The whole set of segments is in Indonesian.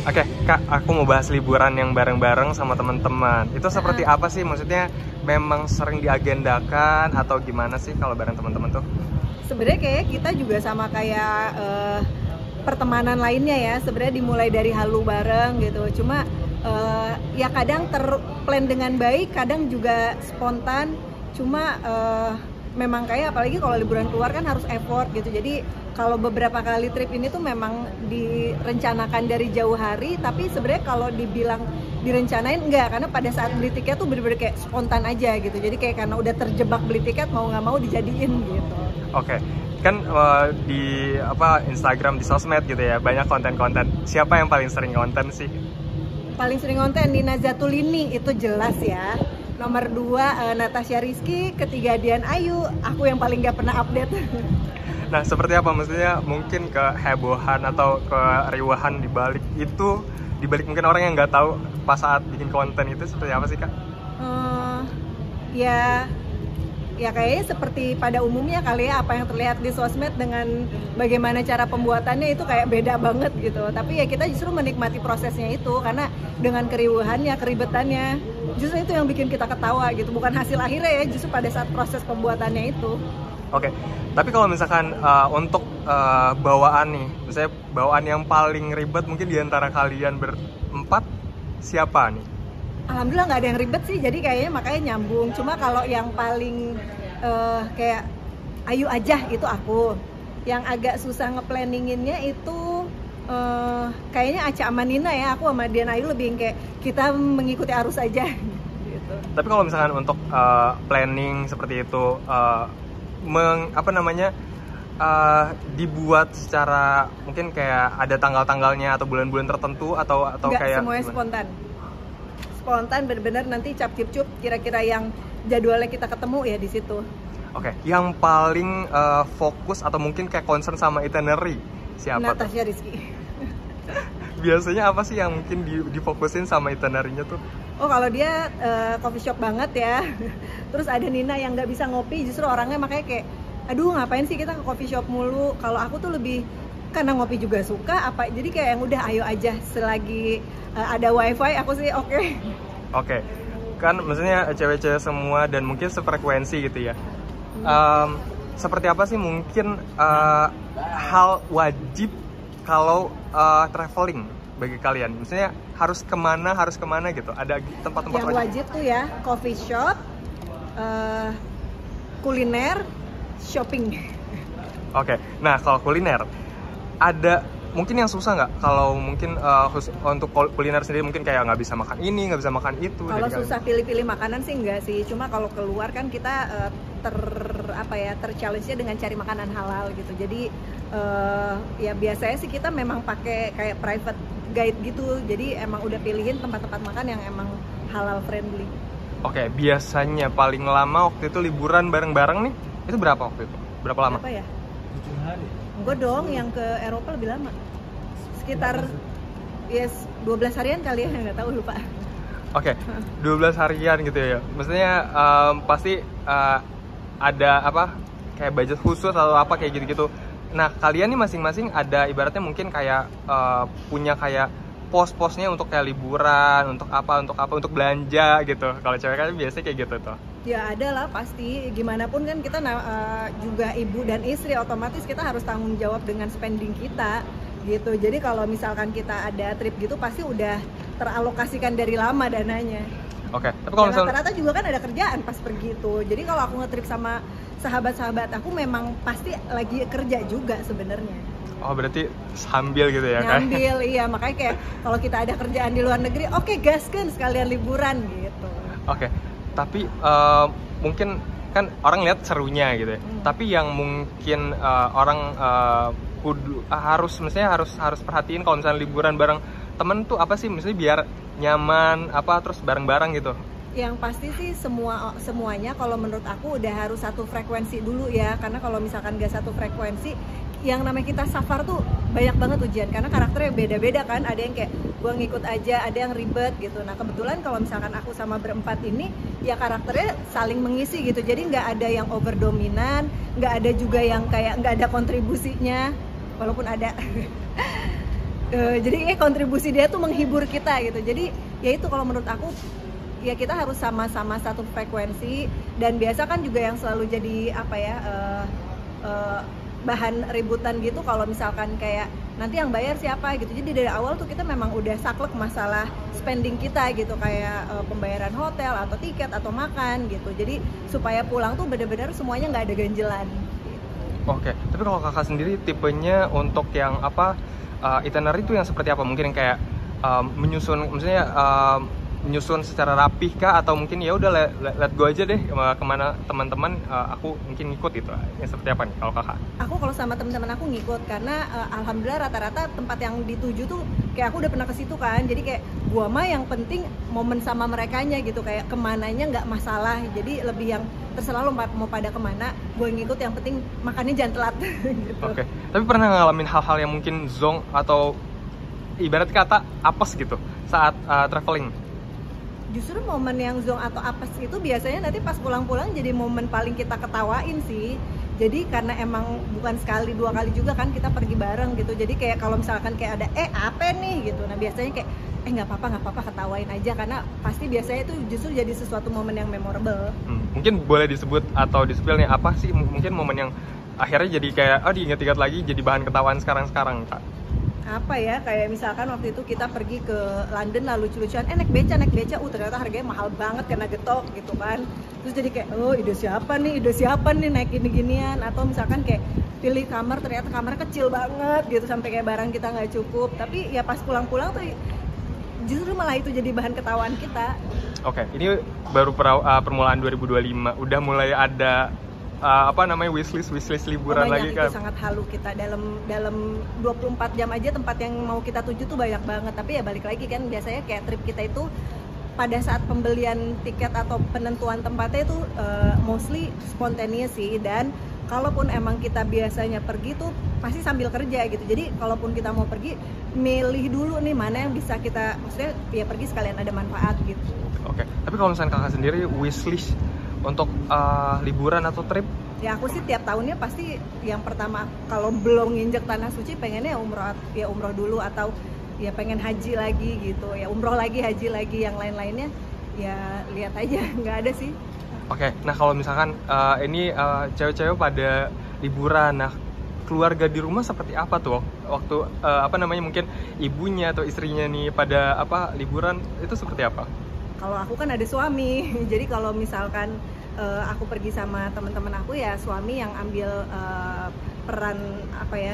Oke, Kak, aku mau bahas liburan yang bareng-bareng sama teman-teman. Itu seperti apa sih? Maksudnya memang sering diagendakan atau gimana sih kalau bareng teman-teman tuh? Sebenarnya kayak kita juga sama kayak pertemanan lainnya ya. Sebenarnya dimulai dari halu bareng gitu. Cuma ya kadang terplan dengan baik, kadang juga spontan. Cuma memang kayak apalagi kalau liburan keluar kan harus effort gitu. Jadi kalau beberapa kali trip ini tuh memang direncanakan dari jauh hari, tapi sebenarnya kalau dibilang direncanain enggak, karena pada saat beli tiket tuh bener-bener kayak spontan aja gitu. Jadi kayak karena udah terjebak beli tiket mau nggak mau dijadiin gitu. Oke, kan di Instagram, di sosmed gitu ya, banyak konten-konten. Siapa yang paling sering konten sih? Paling sering konten Nina Zatulini itu jelas ya. Nomor 2 Natasha Rizky, ketiga Dian Ayu, aku yang paling nggak pernah update. Nah, seperti apa? Maksudnya mungkin kehebohan atau keriuhan di balik itu, di balik mungkin orang yang nggak tahu pas saat bikin konten itu seperti apa sih, Kak? Eh, ya ya kayaknya seperti pada umumnya kali ya, apa yang terlihat di sosmed dengan bagaimana cara pembuatannya itu kayak beda banget gitu. Tapi ya kita justru menikmati prosesnya itu, karena dengan keriuhannya, keribetannya, justru itu yang bikin kita ketawa gitu. Bukan hasil akhirnya ya, justru pada saat proses pembuatannya itu. Oke, tapi kalau misalkan untuk bawaan nih, misalnya bawaan yang paling ribet mungkin di antara kalian berempat, siapa nih? Alhamdulillah nggak ada yang ribet sih, jadi kayaknya makanya nyambung. Cuma kalau yang paling kayak Ayu aja itu aku. Yang agak susah ngeplanninginnya itu kayaknya Aca sama Nina ya. Aku sama Dian Ayu lebih yang kayak kita mengikuti arus aja gitu. Tapi kalau misalkan untuk planning seperti itu, dibuat secara mungkin kayak ada tanggal-tanggalnya atau bulan-bulan tertentu atau Nggak, kayak semuanya gimana? spontan. Spontan bener-bener nanti cap cip cup kira-kira yang jadwalnya kita ketemu ya di situ. Oke, yang paling fokus atau mungkin kayak concern sama itinerary siapa tuh? Natasha Rizky. Biasanya apa sih yang mungkin difokusin sama itinerary-nya tuh? Oh, kalau dia coffee shop banget ya. Terus ada Nina yang nggak bisa ngopi, justru orangnya makanya kayak, aduh ngapain sih kita ke coffee shop mulu. Kalau aku tuh lebih karena ngopi juga suka, apa jadi kayak yang udah ayo aja selagi ada wifi aku sih oke. Oke, kan maksudnya cewek-cewek semua dan mungkin sefrekuensi gitu ya. Seperti apa sih mungkin hal wajib kalau traveling bagi kalian? Maksudnya harus kemana gitu? Ada tempat-tempat Yang wajib tuh ya coffee shop, kuliner, shopping. Oke, nah kalau kuliner ada mungkin yang susah nggak? Kalau mungkin untuk kuliner sendiri mungkin kayak nggak bisa makan ini, nggak bisa makan itu. Kalau jadi susah pilih-pilih makanan sih enggak sih. Cuma kalau keluar kan kita ter-challenge-nya dengan cari makanan halal gitu. Jadi ya biasanya sih kita memang pakai kayak private guide gitu. Jadi emang udah pilihin tempat-tempat makan yang emang halal friendly. Oke, biasanya paling lama waktu itu liburan bareng-bareng nih, itu berapa waktu itu? Berapa lama? Apa ya? Enggak dong, yang ke Eropa lebih lama. Sekitar 12 harian kali ya, nggak tahu lupa. Oke, 12 harian gitu ya. Maksudnya pasti ada apa kayak budget khusus atau apa kayak gitu-gitu. Nah, kalian nih masing-masing ada ibaratnya mungkin kayak punya kayak pos-posnya untuk kayak liburan, untuk untuk belanja gitu. Kalau cewek kan biasanya kayak gitu tuh. Ya ada lah pasti, gimana pun kan kita juga ibu dan istri, otomatis kita harus tanggung jawab dengan spending kita gitu. Jadi kalau misalkan kita ada trip gitu pasti udah teralokasikan dari lama dananya. Oke, tapi kalau misalnya Rata-rata juga kan ada kerjaan pas pergi itu. Jadi kalau aku nge-trip sama sahabat-sahabat aku memang pasti lagi kerja juga sebenarnya. oh berarti sambil gitu ya kan? Ngambil, iya makanya kayak kalau kita ada kerjaan di luar negeri, oke gaskan sekalian liburan gitu. Oke, tapi mungkin kan orang lihat serunya gitu ya. Tapi yang mungkin orang harus perhatiin kalau misalnya liburan bareng temen tuh apa sih? Misalnya biar nyaman terus bareng-bareng gitu. Yang pasti sih semuanya kalau menurut aku udah harus satu frekuensi dulu ya, karena kalau misalkan gak satu frekuensi, yang namanya kita safar tuh banyak banget ujian, karena karakternya beda-beda kan. Ada yang kayak gua ngikut aja, ada yang ribet gitu. Nah kebetulan kalau misalkan aku sama berempat ini ya karakternya saling mengisi gitu, jadi nggak ada yang over dominan, nggak ada juga yang kayak nggak ada kontribusinya, walaupun ada. Jadi kontribusi dia tuh menghibur kita gitu. Jadi ya itu kalau menurut aku ya kita harus sama-sama satu frekuensi, dan biasa kan juga yang selalu jadi apa ya bahan ributan gitu kalau misalkan kayak nanti yang bayar siapa gitu. Jadi dari awal tuh kita memang udah saklek masalah spending kita gitu, kayak pembayaran hotel atau tiket atau makan gitu. Jadi supaya pulang tuh benar-benar semuanya nggak ada ganjelan gitu. Oke, tapi kalau kakak sendiri tipenya untuk yang apa itinerary itu yang seperti apa? Mungkin yang kayak menyusun, maksudnya menyusun secara rapih kah, atau mungkin ya udah let go aja deh kemana teman-teman, aku mungkin ngikut gitu. Yang seperti apa nih kalau kakak? Aku kalau sama teman-teman aku ngikut karena alhamdulillah rata-rata tempat yang dituju tuh kayak aku udah pernah ke situ kan. Jadi kayak gua mah yang penting momen sama merekanya gitu, kayak kemananya nggak masalah. Jadi lebih yang terserah lo mau pada kemana, gue ngikut, yang penting makannya jangan telat gitu. Oke. Tapi pernah ngalamin hal-hal yang mungkin zonk atau ibarat kata apes gitu saat traveling? Justru momen yang zong atau apes itu biasanya nanti pas pulang-pulang jadi momen paling kita ketawain sih. Jadi karena emang bukan sekali dua kali juga kan kita pergi bareng gitu. Jadi kayak kalau misalkan kayak ada apa nih gitu. Nah biasanya kayak nggak apa-apa ketawain aja, karena pasti biasanya itu justru jadi sesuatu momen yang memorable. Mungkin boleh disebut atau di-spill nih apa sih mungkin momen yang akhirnya jadi kayak diingat-ingat lagi jadi bahan ketawaan sekarang Kak? Apa ya, kayak misalkan waktu itu kita pergi ke London lah, lucu-lucuan naik beca ternyata harganya mahal banget karena getok gitu kan. Terus jadi kayak ide siapa nih naik gini-ginian. Atau misalkan kayak pilih kamar, ternyata kamar kecil banget gitu sampai kayak barang kita nggak cukup. Tapi ya pas pulang-pulang tuh justru malah itu jadi bahan ketawaan kita. Oke, ini baru permulaan 2025, udah mulai ada wishlist liburan lagi kan? Itu sangat halu kita dalam 24 jam aja tempat yang mau kita tuju tuh banyak banget. Tapi ya balik lagi kan, biasanya kayak trip kita itu pada saat pembelian tiket atau penentuan tempatnya itu mostly spontaneous sih. Dan kalaupun emang kita biasanya pergi tuh pasti sambil kerja gitu. Jadi kalaupun kita mau pergi, milih dulu nih mana yang bisa kita, maksudnya ya pergi sekalian ada manfaat gitu. Oke, tapi kalau misalnya kakak sendiri wishlist untuk liburan atau trip? Ya aku sih tiap tahunnya pasti yang pertama kalau belum nginjek tanah suci pengennya umroh dulu, atau ya pengen haji lagi gitu, ya umroh lagi, haji lagi. Yang lain-lainnya ya lihat aja, nggak ada sih. Oke, nah kalau misalkan ini cewek-cewek pada liburan, nah keluarga di rumah seperti apa tuh waktu mungkin ibunya atau istrinya nih pada liburan itu seperti apa? Kalau aku kan ada suami, jadi kalau misalkan aku pergi sama teman-teman aku, ya suami yang ambil peran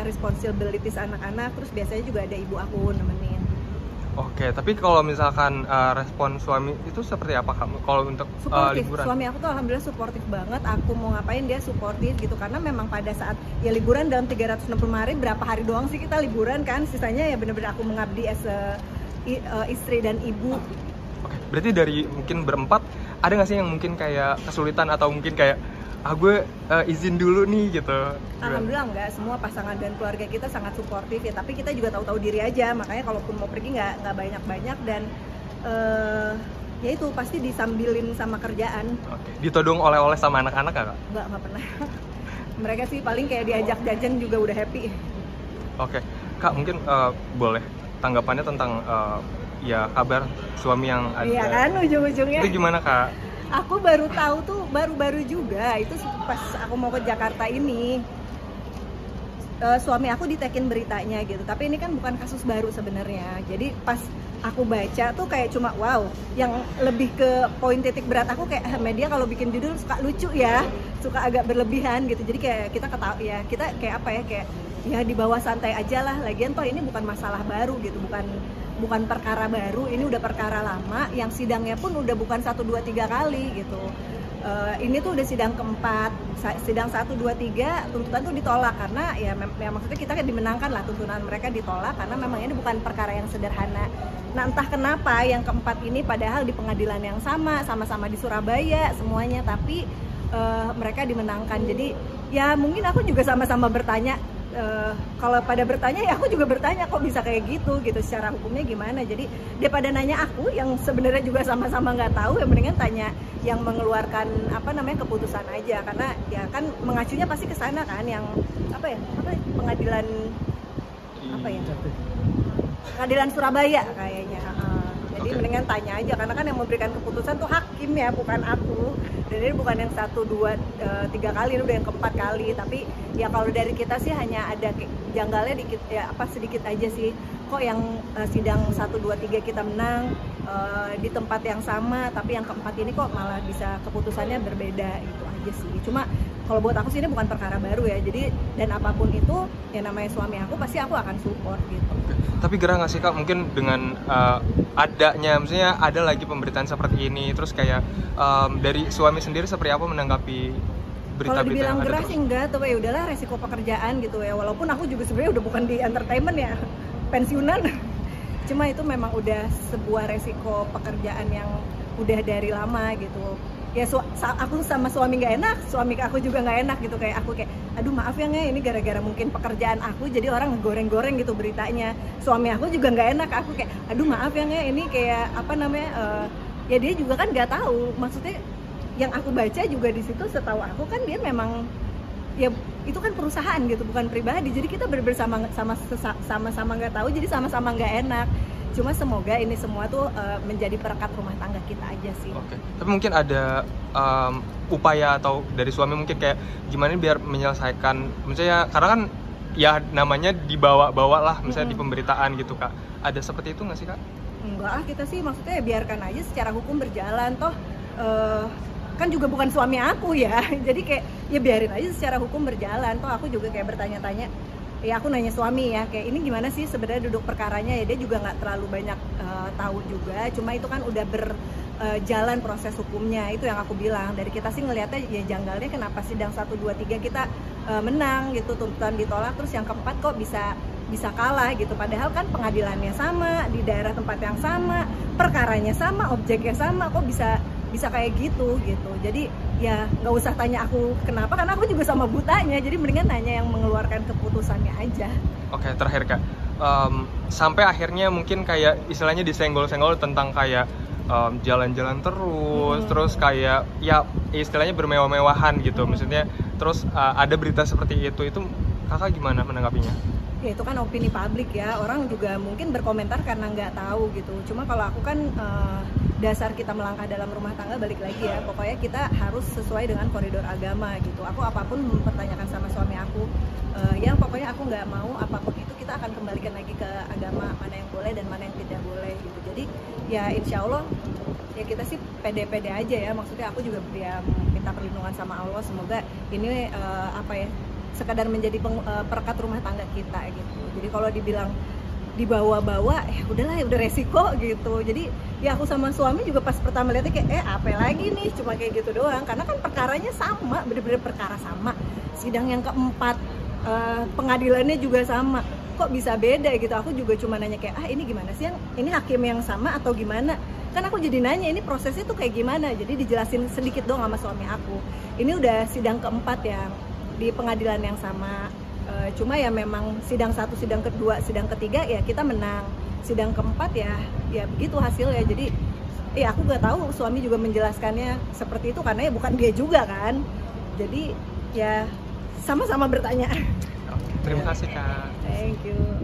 responsibilities anak-anak, terus biasanya juga ada ibu aku nemenin. Oke, tapi kalau misalkan respon suami itu seperti apa kamu kalau untuk liburan? Suami aku tuh alhamdulillah suportif banget. Aku mau ngapain dia suportif gitu, karena memang pada saat ya liburan dalam 365 hari, berapa hari doang sih kita liburan kan, sisanya ya bener-bener aku mengabdi as istri dan ibu. Oke, berarti dari mungkin berempat, ada nggak sih yang mungkin kayak kesulitan atau mungkin kayak gue izin dulu nih gitu? Alhamdulillah enggak, semua pasangan dan keluarga kita sangat suportif ya. Tapi kita juga tahu-tahu diri aja, makanya kalaupun mau pergi nggak banyak-banyak. Dan ya itu pasti disambilin sama kerjaan. Oke. Ditodong oleh-oleh sama anak-anak nggak? Nggak pernah. Mereka sih paling kayak diajak jajan juga udah happy. Oke, Kak mungkin boleh tanggapannya tentang ya kabar suami yang ada. Iya kan, ujung-ujungnya. Itu gimana Kak? Aku baru tahu tuh baru-baru juga, itu pas aku mau ke Jakarta ini. Suami aku ditekin beritanya gitu, tapi ini kan bukan kasus baru sebenarnya. Jadi pas aku baca tuh kayak cuma wow, yang lebih ke poin titik berat aku kayak media kalau bikin judul suka lucu ya, suka agak berlebihan gitu. Jadi kayak kita ketawa ya, kita kayak kayak ya di bawah santai aja lah. Lagian toh ini bukan masalah baru gitu, bukan perkara baru, ini udah perkara lama yang sidangnya pun udah bukan 1, 2, 3 kali gitu. Ini tuh udah sidang keempat, sidang 1, 2, 3 tuntutan tuh ditolak karena ya maksudnya kita kan dimenangkan lah, tuntutan mereka ditolak karena memang ini bukan perkara yang sederhana. Nah entah kenapa yang keempat ini padahal di pengadilan yang sama-sama di Surabaya semuanya, tapi mereka dimenangkan. Jadi ya mungkin aku juga sama-sama bertanya. Kalau pada bertanya ya aku juga bertanya kok bisa kayak gitu secara hukumnya gimana. Jadi daripada nanya aku yang sebenarnya juga sama-sama nggak tahu, ya mendingan tanya yang mengeluarkan keputusan aja, karena ya kan mengacunya pasti ke sana kan, yang pengadilan Pengadilan Surabaya kayaknya. Jadi Oke. mendingan tanya aja, karena kan yang memberikan keputusan tuh hakim ya, bukan aku. Dan ini bukan yang 1, 2, 3 kali, ini udah yang keempat kali. Tapi ya kalau dari kita sih hanya ada janggalnya dikit ya, sedikit aja sih. Kok yang sidang 1, 2, 3 kita menang di tempat yang sama, tapi yang keempat ini kok malah bisa keputusannya berbeda, itu aja sih. Cuma kalau buat aku sih ini bukan perkara baru ya. Jadi dan apapun itu yang namanya suami aku pasti aku akan support gitu. Tapi gerah nggak sih Kak, mungkin dengan adanya, maksudnya ada lagi pemberitaan seperti ini, terus kayak dari suami sendiri seperti apa menanggapi Kalau berita-berita dibilang yang ada gerah terus? sih enggak, tuh ya udahlah, resiko pekerjaan gitu ya. Walaupun aku juga sebenarnya udah bukan di entertainment ya, pensiunan. Cuma itu memang udah sebuah resiko pekerjaan yang udah dari lama gitu. Ya aku sama suami nggak enak, suami aku juga nggak enak gitu, kayak aku kayak aduh maaf ya Nge, ini gara-gara mungkin pekerjaan aku jadi orang ngegoreng-goreng gitu beritanya. Suami aku juga nggak enak, aku kayak aduh maaf ya Nge, ini kayak apa namanya ya dia juga kan nggak tahu, maksudnya yang aku baca juga di situ, setahu aku kan dia memang ya itu kan perusahaan gitu, bukan pribadi, jadi kita bersama sama nggak tahu, jadi sama-sama nggak enak. Cuma semoga ini semua tuh menjadi perekat rumah tangga kita aja sih. Oke. Tapi mungkin ada upaya atau dari suami mungkin kayak gimana biar menyelesaikan, misalnya karena kan ya namanya dibawa-bawa lah misalnya di pemberitaan gitu Kak. Ada seperti itu nggak sih Kak? Enggak, kita sih maksudnya ya biarkan aja secara hukum berjalan, toh kan juga bukan suami aku ya. Jadi kayak ya biarin aja secara hukum berjalan. Toh aku juga kayak bertanya-tanya, ya aku nanya suami ya, kayak ini gimana sih sebenarnya duduk perkaranya, ya dia juga nggak terlalu banyak tahu juga, cuma itu kan udah berjalan proses hukumnya, itu yang aku bilang. Dari kita sih ngelihatnya ya janggalnya kenapa sidang 1, 2, 3 kita menang gitu, tuntutan ditolak, terus yang keempat kok bisa kalah gitu, padahal kan pengadilannya sama, di daerah tempat yang sama, perkaranya sama, objeknya sama, kok bisa kayak gitu. Jadi ya nggak usah tanya aku kenapa, karena aku juga sama butanya, jadi mendingan nanya yang mengeluarkan keputusannya aja. Oke, terakhir Kak, sampai akhirnya mungkin kayak istilahnya disenggol-senggol tentang kayak jalan-jalan terus kayak ya istilahnya bermewah-mewahan gitu, maksudnya terus ada berita seperti itu Kakak gimana menanggapinya? Ya itu kan opini publik ya, orang juga mungkin berkomentar karena nggak tahu gitu. Cuma kalau aku kan dasar kita melangkah dalam rumah tangga, balik lagi ya, pokoknya kita harus sesuai dengan koridor agama gitu. Aku apapun mempertanyakan sama suami aku, yang pokoknya aku nggak mau apapun itu kita akan kembalikan lagi ke agama, mana yang boleh dan mana yang tidak boleh gitu. Jadi ya insya Allah ya kita sih pede-pede aja ya, maksudnya aku juga ya minta perlindungan sama Allah, semoga ini sekadar menjadi perekat rumah tangga kita gitu. Jadi kalau dibilang dibawa-bawa, ya udahlah, ya udah resiko gitu. Jadi ya aku sama suami juga pas pertama lihatnya kayak apa lagi nih, cuma kayak gitu doang, karena kan perkaranya sama, bener-bener perkara sama, sidang yang keempat, pengadilannya juga sama, kok bisa beda gitu. Aku juga cuma nanya kayak ini gimana sih, ini hakim yang sama atau gimana, kan aku jadi nanya ini prosesnya tuh kayak gimana. Jadi dijelasin sedikit dong sama suami aku, ini udah sidang keempat yang di pengadilan yang sama, cuma ya memang sidang 1, sidang kedua, sidang ketiga ya kita menang, sidang keempat ya begitu hasilnya. Jadi ya aku nggak tahu, suami juga menjelaskannya seperti itu karena ya bukan dia juga kan, jadi ya sama-sama bertanya. Oke, terima kasih Kak. Thank you.